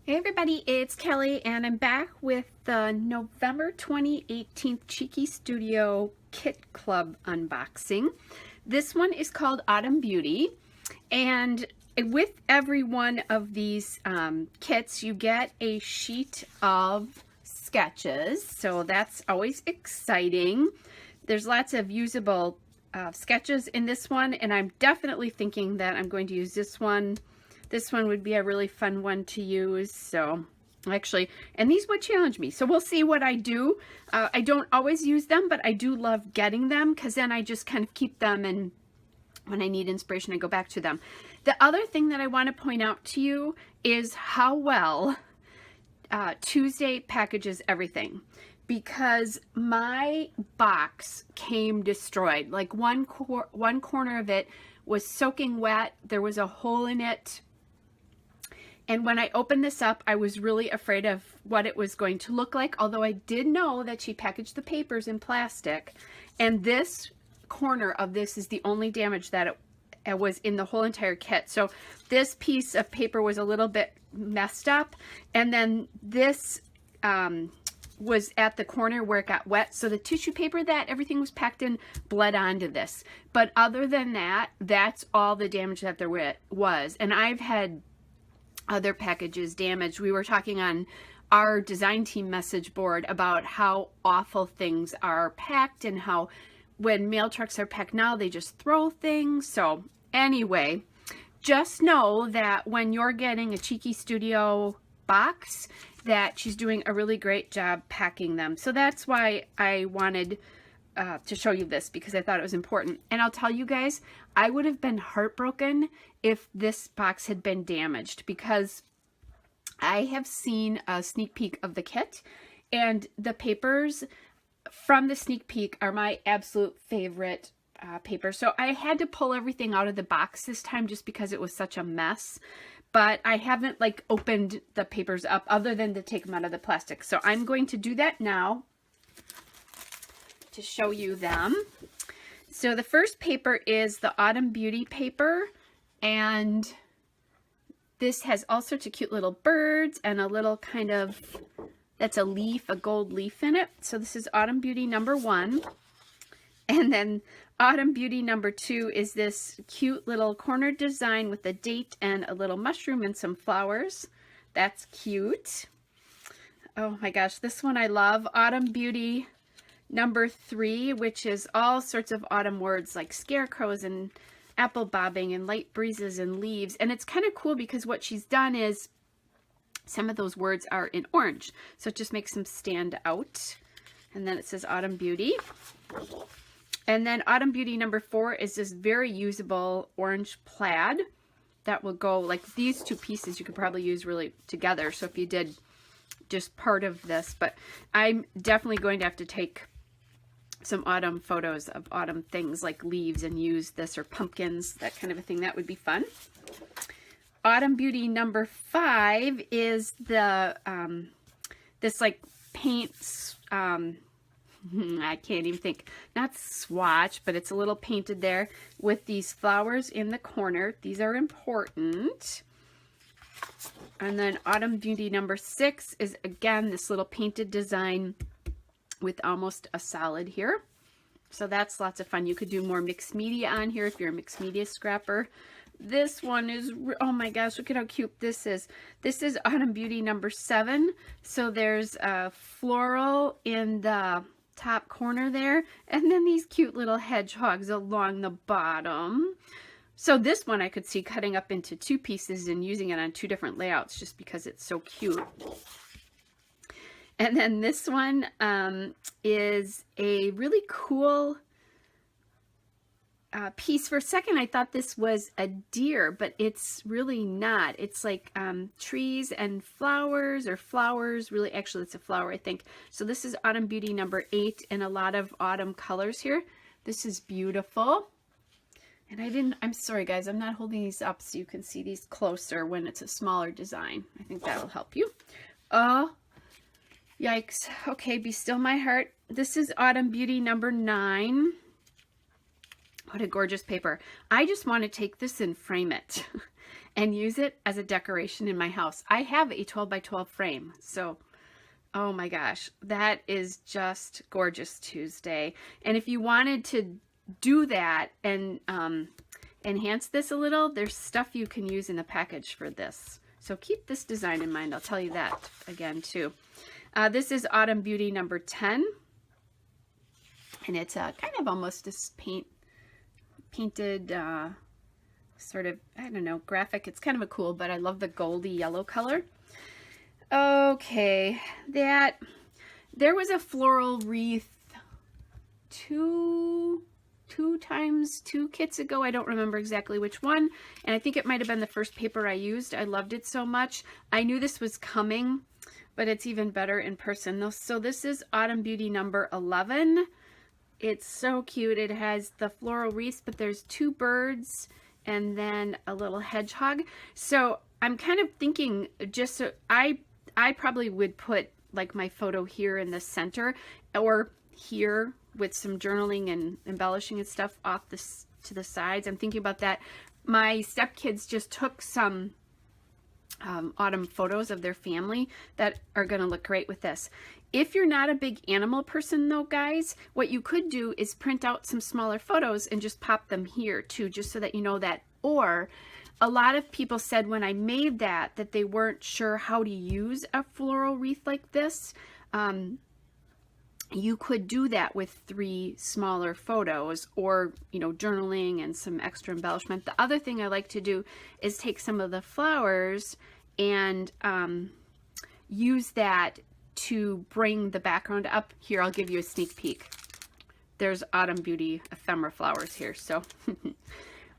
Hey everybody, it's Kelly and I'm back with the November 2018 Cheeky Studio Kit Club unboxing. This one is called Autumn Beauty, and with every one of these kits you get a sheet of sketches, so that's always exciting. There's lots of usable sketches in this one, and I'm definitely thinking that I'm going to use this one. This one would be a really fun one to use. So actually, and these would challenge me. So we'll see what I do. I don't always use them, but I do love getting them because then I just kind of keep them, and when I need inspiration, I go back to them. The other thing that I want to point out to you is how well Tuesday packages everything, because my box came destroyed. Like one corner of it was soaking wet. There was a hole in it. And when I opened this up, I was really afraid of what it was going to look like, although I did know that she packaged the papers in plastic. And this corner of this is the only damage that it was in the whole entire kit. So this piece of paper was a little bit messed up. And then this was at the corner where it got wet. So the tissue paper that everything was packed in bled onto this. But other than that, that's all the damage that there was. And I've had other packages damaged. We were talking on our design team message board about how awful things are packed, and how when mail trucks are packed now, they just throw things. So anyway, just know that when you're getting a Cheeky Studio box, that she's doing a really great job packing them. So that's why I wanted to show you this, because I thought it was important. And I'll tell you guys, I would have been heartbroken if this box had been damaged, because I have seen a sneak peek of the kit, and the papers from the sneak peek are my absolute favorite paper. So I had to pull everything out of the box this time just because it was such a mess. But I haven't like opened the papers up other than to take them out of the plastic. So I'm going to do that now to show you them. So the first paper is the Autumn Beauty paper, and this has all sorts of cute little birds and a little kind of, that's a leaf, a gold leaf in it. So this is Autumn Beauty number 1. And then Autumn Beauty number 2 is this cute little corner design with a date and a little mushroom and some flowers. That's cute. Oh my gosh, this one I love. Autumn Beauty number 3, which is all sorts of autumn words like scarecrows and apple bobbing and light breezes and leaves. And it's kind of cool because what she's done is some of those words are in orange, so it just makes them stand out. And then it says Autumn Beauty. And then Autumn Beauty number 4 is this very usable orange plaid that will go, like these two pieces you could probably use really together. So if you did just part of this, but I'm definitely going to have to take some autumn photos of autumn things like leaves and use this, or pumpkins, that kind of a thing. That would be fun. Autumn Beauty number 5 is the this like paints, I can't even think, not swatch, but it's a little painted there with these flowers in the corner. These are important. And then Autumn Beauty number 6 is again this little painted design with almost a solid here. So that's lots of fun. You could do more mixed media on here if you're a mixed media scrapper. This one is, oh my gosh, look at how cute this is. This is Autumn Beauty number 7. So there's a floral in the top corner there, and then these cute little hedgehogs along the bottom. So this one I could see cutting up into 2 pieces and using it on 2 different layouts just because it's so cute. And then this one is a really cool piece. For a second I thought this was a deer, but it's really not. It's like trees and flowers, or flowers, really, actually it's a flower, I think. So this is Autumn Beauty number 8, and a lot of autumn colors here. This is beautiful. And I'm sorry guys, I'm not holding these up so you can see these closer when it's a smaller design. I think that will help you. Oh, yikes. Okay, be still my heart. This is Autumn Beauty number 9. What a gorgeous paper. I just want to take this and frame it. and use it as a decoration in my house. I have a 12 by 12 frame, so oh my gosh, that is just gorgeous Tuesday. And if you wanted to do that and enhance this a little, there's stuff you can use in the package for this. So keep this design in mind. I'll tell you that again too. This is Autumn Beauty number 10. And it's kind of almost this painted sort of, I don't know, graphic. It's kind of a cool, but I love the goldy yellow color. Okay, there was a floral wreath two kits ago. I don't remember exactly which one, and I think it might have been the first paper I used. I loved it so much. I knew this was coming, but it's even better in person. So this is Autumn Beauty number 11. It's so cute. It has the floral wreaths, but there's 2 birds and then a little hedgehog. So I'm kind of thinking, just so I probably would put like my photo here in the center, or here with some journaling and embellishing and stuff off to the sides. I'm thinking about that. My stepkids just took some autumn photos of their family that are going to look great with this. If you're not a big animal person though, guys, what you could do is print out some smaller photos and just pop them here too, just so that you know that. Or a lot of people said when I made that they weren't sure how to use a floral wreath like this. You could do that with 3 smaller photos, or, you know, journaling and some extra embellishment. The other thing I like to do is take some of the flowers and use that to bring the background up. Here, I'll give you a sneak peek. There's Autumn Beauty ephemera flowers here. So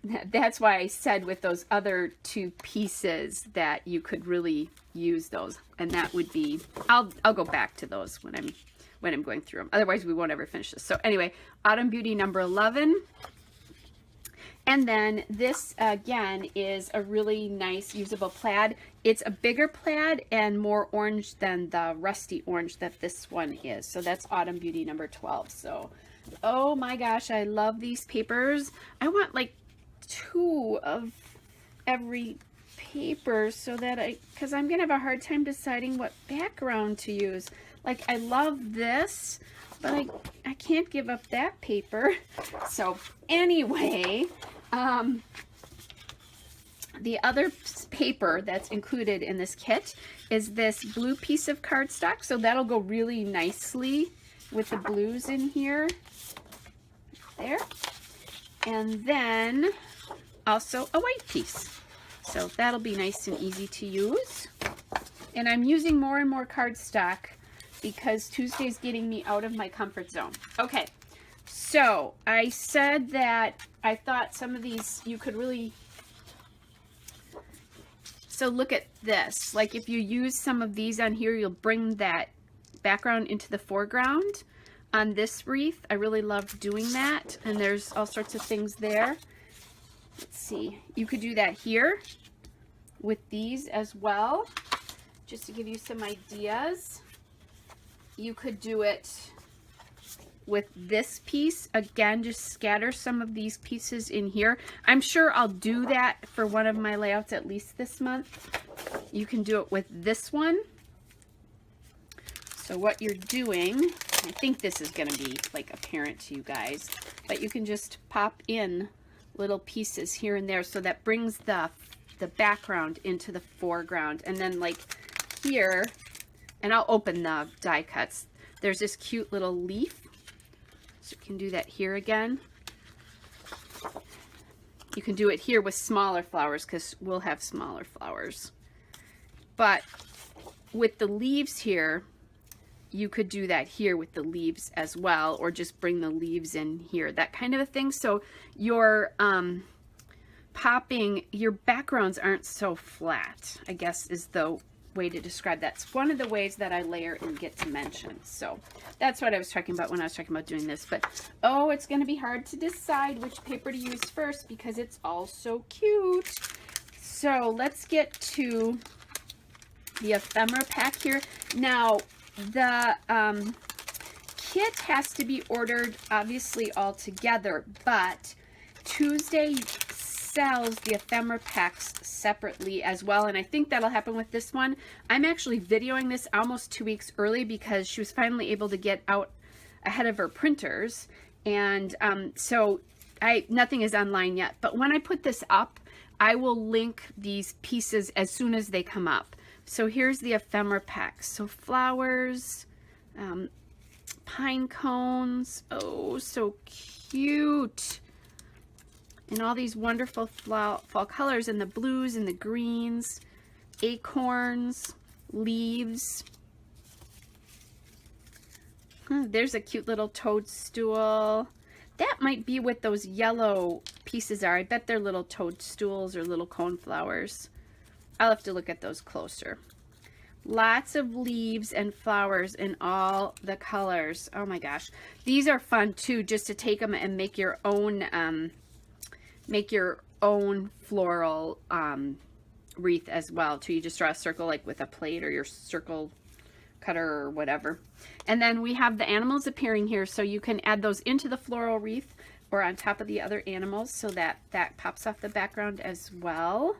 that's why I said with those other 2 pieces that you could really use those. And that would be, I'll go back to those when I'm going through them. Otherwise, we won't ever finish this. So anyway, Autumn Beauty number 11. And then this, again, is a really nice usable plaid. It's a bigger plaid and more orange than the rusty orange that this one is. So that's Autumn Beauty number 12. So, oh my gosh, I love these papers. I want like 2 of every paper so that because I'm going to have a hard time deciding what background to use. Like, I love this, but I can't give up that paper. So anyway, the other paper that's included in this kit is this blue piece of cardstock. So that'll go really nicely with the blues in here. There. And then also a white piece. So that'll be nice and easy to use. And I'm using more and more cardstock because Tuesday's getting me out of my comfort zone. Okay, so I said that I thought some of these you could really, so look at this. Like if you use some of these on here, you'll bring that background into the foreground on this wreath. I really love doing that, and there's all sorts of things there. Let's see, you could do that here with these as well, just to give you some ideas. You could do it with this piece. Again, just scatter some of these pieces in here. I'm sure I'll do that for one of my layouts at least this month. You can do it with this one. So what you're doing, I think this is going to be like apparent to you guys, but you can just pop in little pieces here and there, so that brings the background into the foreground. And then like here, and I'll open the die cuts, there's this cute little leaf, so you can do that here again. You can do it here with smaller flowers because we'll have smaller flowers, but with the leaves here, you could do that here with the leaves as well, or just bring the leaves in here, that kind of a thing. So your popping, your backgrounds aren't so flat, I guess is the way to describe that. It's one of the ways that I layer and get dimensions. So that's what I was talking about when I was talking about doing this. But oh, it's going to be hard to decide which paper to use first because it's all so cute. So let's get to the ephemera pack here. Now, the kit has to be ordered obviously all together, but Tuesday sells the ephemera packs separately as well, and I think that'll happen with this one. I'm actually videoing this almost 2 weeks early because she was finally able to get out ahead of her printers, and so nothing is online yet. But when I put this up, I will link these pieces as soon as they come up. So here's the ephemera packs. So flowers, pine cones, oh, so cute. And all these wonderful fall colors, and the blues and the greens, acorns, leaves. There's a cute little toadstool. That might be what those yellow pieces are. I bet they're little toadstools or little cone flowers. I'll have to look at those closer. Lots of leaves and flowers in all the colors. Oh my gosh. These are fun too, just to take them and make your own floral wreath as well too. You just draw a circle like with a plate or your circle cutter or whatever. And then we have the animals appearing here, so you can add those into the floral wreath or on top of the other animals, so that pops off the background as well.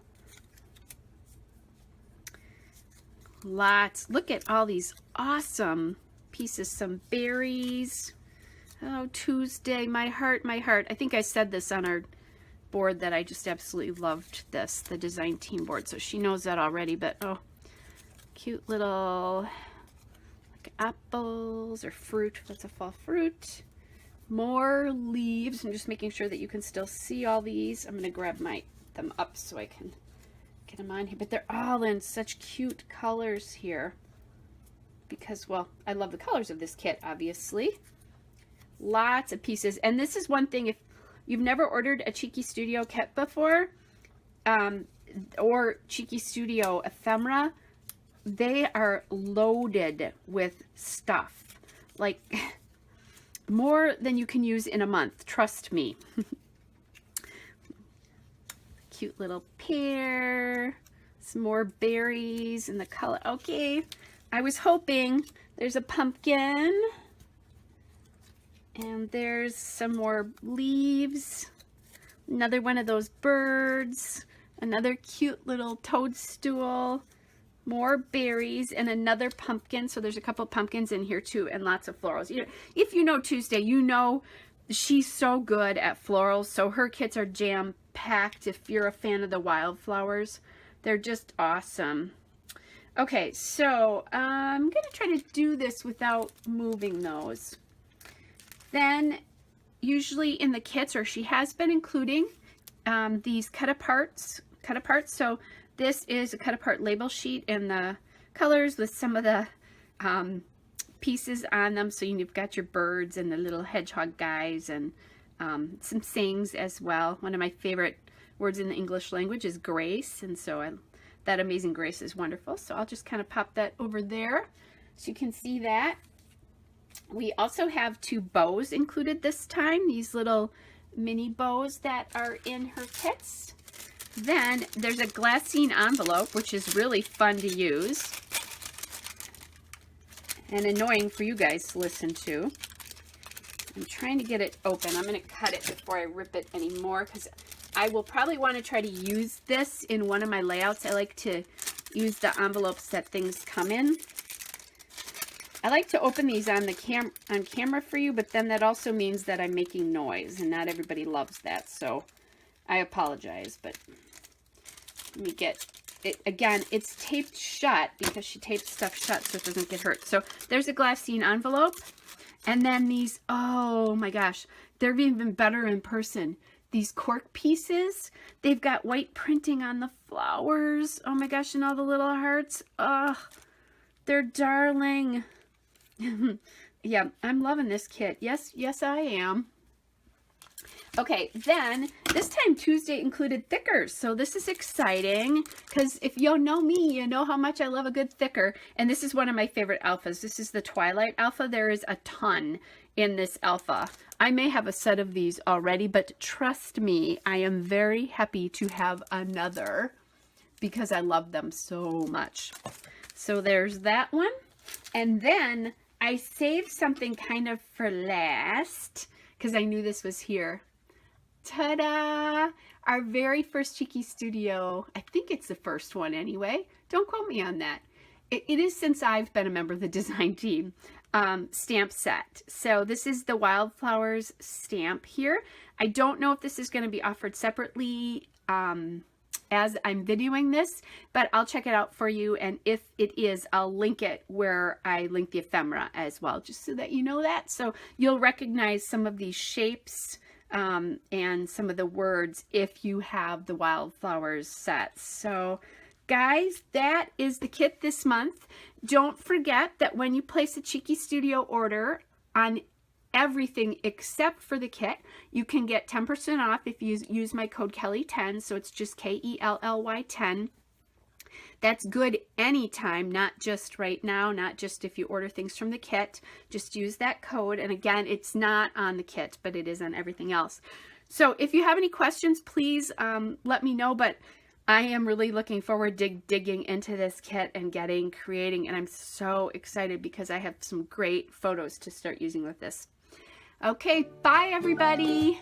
Lots. Look at all these awesome pieces. Some berries. Oh, Tuesday, my heart, my heart. I think I said this on our board that I just absolutely loved this, the design team board, so she knows that already. But oh, cute little like apples or fruit. That's a fall fruit. More leaves. I'm just making sure that you can still see all these. I'm going to grab them up so I can get them on here, but they're all in such cute colors here because, well, I love the colors of this kit, obviously. Lots of pieces, and this is one thing, if you've never ordered a Cheeky Studio kit before, or Cheeky Studio ephemera, they are loaded with stuff, like more than you can use in a month, trust me. Cute little pear, some more berries in the color. Okay, I was hoping. There's a pumpkin, and there's some more leaves, another one of those birds, another cute little toadstool, more berries, and another pumpkin. So there's a couple pumpkins in here too, and lots of florals. You know, if you know Tuesday, you know she's so good at florals, so her kits are jam-packed. If you're a fan of the wildflowers, they're just awesome. Okay, so I'm gonna try to do this without moving those. Then usually in the kits, or she has been including these cut aparts. So this is a cut apart label sheet and the colors with some of the pieces on them. So you've got your birds and the little hedgehog guys, and some sayings as well. One of my favorite words in the English language is grace, and so that Amazing Grace is wonderful. So I'll just kind of pop that over there so you can see that. We also have 2 bows included this time, these little mini bows that are in her kits. Then there's a glassine envelope, which is really fun to use and annoying for you guys to listen to. I'm trying to get it open. I'm going to cut it before I rip it anymore, because I will probably want to try to use this in one of my layouts. I like to use the envelopes that things come in. I like to open these on camera for you, but then that also means that I'm making noise, and not everybody loves that, so I apologize. But let me get it again. It's taped shut because she taped stuff shut so it doesn't get hurt. So there's a glassine envelope, and then these, oh my gosh, they're even better in person. These cork pieces, they've got white printing on the flowers. Oh my gosh, and all the little hearts. Ugh, they're darling. Yeah, I'm loving this kit. Yes, I am. Okay, then this time Tuesday included thickers. So this is exciting because if you know me, you know how much I love a good thicker. And this is one of my favorite alphas. This is the Twilight Alpha. There is a ton in this alpha. I may have a set of these already, but trust me, I am very happy to have another because I love them so much. So there's that one. And then I saved something kind of for last because I knew this was here. Ta-da! Our very first Cheeky Studio, I think it's the first one anyway. Don't quote me on that. It is since I've been a member of the design team. Stamp set. So this is the Wildflowers stamp here. I don't know if this is going to be offered separately as I'm videoing this, but I'll check it out for you, and if it is, I'll link it where I link the ephemera as well, just so that you know that. So you'll recognize some of these shapes and some of the words if you have the Wildflowers set. So guys, that is the kit this month. Don't forget that when you place a Cheeky Studio order on everything except for the kit, you can get 10% off if you use my code Kelly10, so it's just KELLY 10. That's good anytime, not just right now, not just if you order things from the kit. Just use that code, and again, it's not on the kit, but it is on everything else. So if you have any questions, please let me know, but I am really looking forward to digging into this kit and creating, and I'm so excited because I have some great photos to start using with this. Okay, bye everybody.